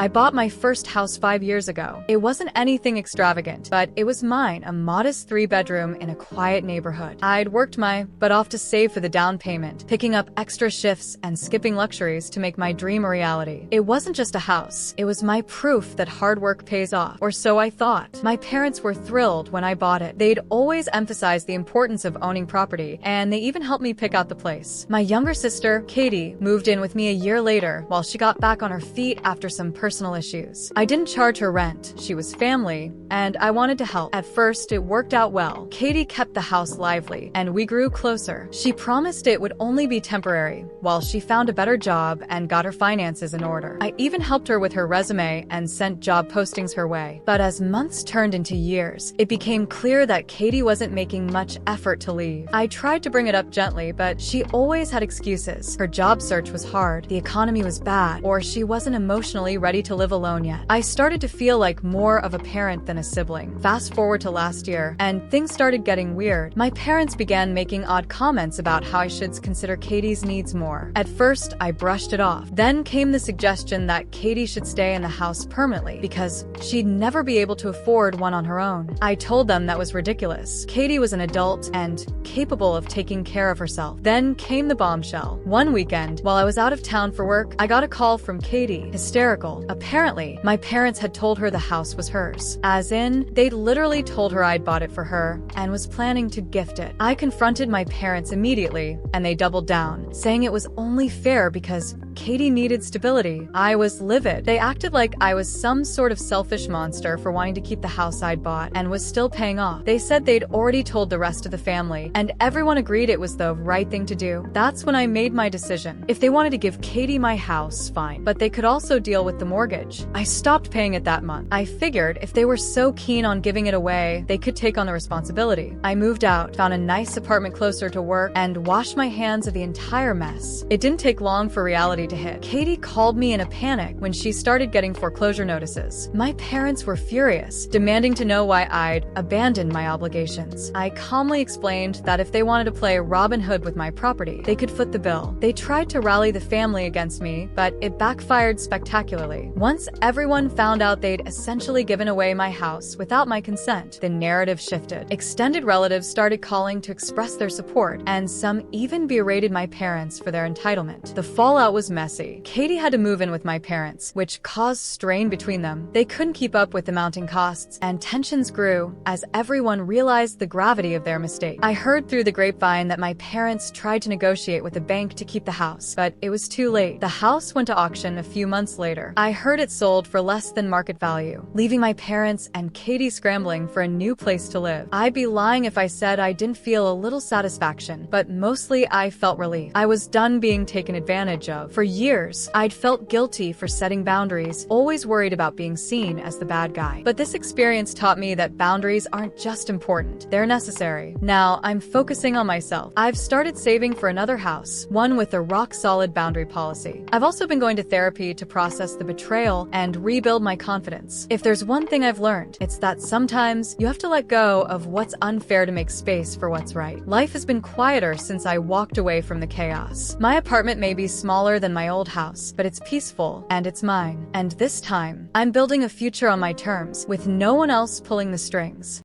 I bought my first house 5 years ago. It wasn't anything extravagant, but it was mine, a modest 3-bedroom in a quiet neighborhood. I'd worked my butt off to save for the down payment, picking up extra shifts and skipping luxuries to make my dream a reality. It wasn't just a house. It was my proof that hard work pays off, or so I thought. My parents were thrilled when I bought it. They'd always emphasized the importance of owning property, and they even helped me pick out the place. My younger sister, Katie, moved in with me a year later while she got back on her feet after some personal issues. I didn't charge her rent. She was family, and I wanted to help. At first, it worked out well. Katie kept the house lively, and we grew closer. She promised it would only be temporary, while she found a better job and got her finances in order. I even helped her with her resume and sent job postings her way. But as months turned into years, it became clear that Katie wasn't making much effort to leave. I tried to bring it up gently, but she always had excuses. Her job search was hard, the economy was bad, or she wasn't emotionally ready to live alone yet. I started to feel like more of a parent than a sibling. Fast forward to last year, and things started getting weird. My parents began making odd comments about how I should consider Katie's needs more. At first, I brushed it off. Then came the suggestion that Katie should stay in the house permanently because she'd never be able to afford one on her own. I told them that was ridiculous. Katie was an adult and capable of taking care of herself. Then came the bombshell. One weekend, while I was out of town for work, I got a call from Katie, hysterical. Apparently, my parents had told her the house was hers. As in, they'd literally told her I'd bought it for her and was planning to gift it. I confronted my parents immediately, and they doubled down, saying it was only fair because Katie needed stability. I was livid. They acted like I was some sort of selfish monster for wanting to keep the house I'd bought and was still paying off. They said they'd already told the rest of the family, and everyone agreed it was the right thing to do. That's when I made my decision. If they wanted to give Katie my house, fine, but they could also deal with the mortgage. I stopped paying it that month. I figured if they were so keen on giving it away, they could take on the responsibility. I moved out, found a nice apartment closer to work, and washed my hands of the entire mess. It didn't take long for reality to hit. Katie called me in a panic when she started getting foreclosure notices. My parents were furious, demanding to know why I'd abandoned my obligations. I calmly explained that if they wanted to play Robin Hood with my property, they could foot the bill. They tried to rally the family against me, but it backfired spectacularly. Once everyone found out they'd essentially given away my house without my consent, the narrative shifted. Extended relatives started calling to express their support, and some even berated my parents for their entitlement. The fallout was messy. Katie had to move in with my parents, which caused strain between them. They couldn't keep up with the mounting costs, and tensions grew as everyone realized the gravity of their mistake. I heard through the grapevine that my parents tried to negotiate with the bank to keep the house, but it was too late. The house went to auction a few months later. I heard it sold for less than market value, leaving my parents and Katie scrambling for a new place to live. I'd be lying if I said I didn't feel a little satisfaction, but mostly I felt relief. I was done being taken advantage of. For years, I'd felt guilty for setting boundaries, always worried about being seen as the bad guy. But this experience taught me that boundaries aren't just important, they're necessary. Now, I'm focusing on myself. I've started saving for another house, one with a rock-solid boundary policy. I've also been going to therapy to process the betrayal and rebuild my confidence. If there's one thing I've learned, it's that sometimes you have to let go of what's unfair to make space for what's right. Life has been quieter since I walked away from the chaos. My apartment may be smaller than my old house, but it's peaceful, and it's mine. And this time, I'm building a future on my terms, with no one else pulling the strings.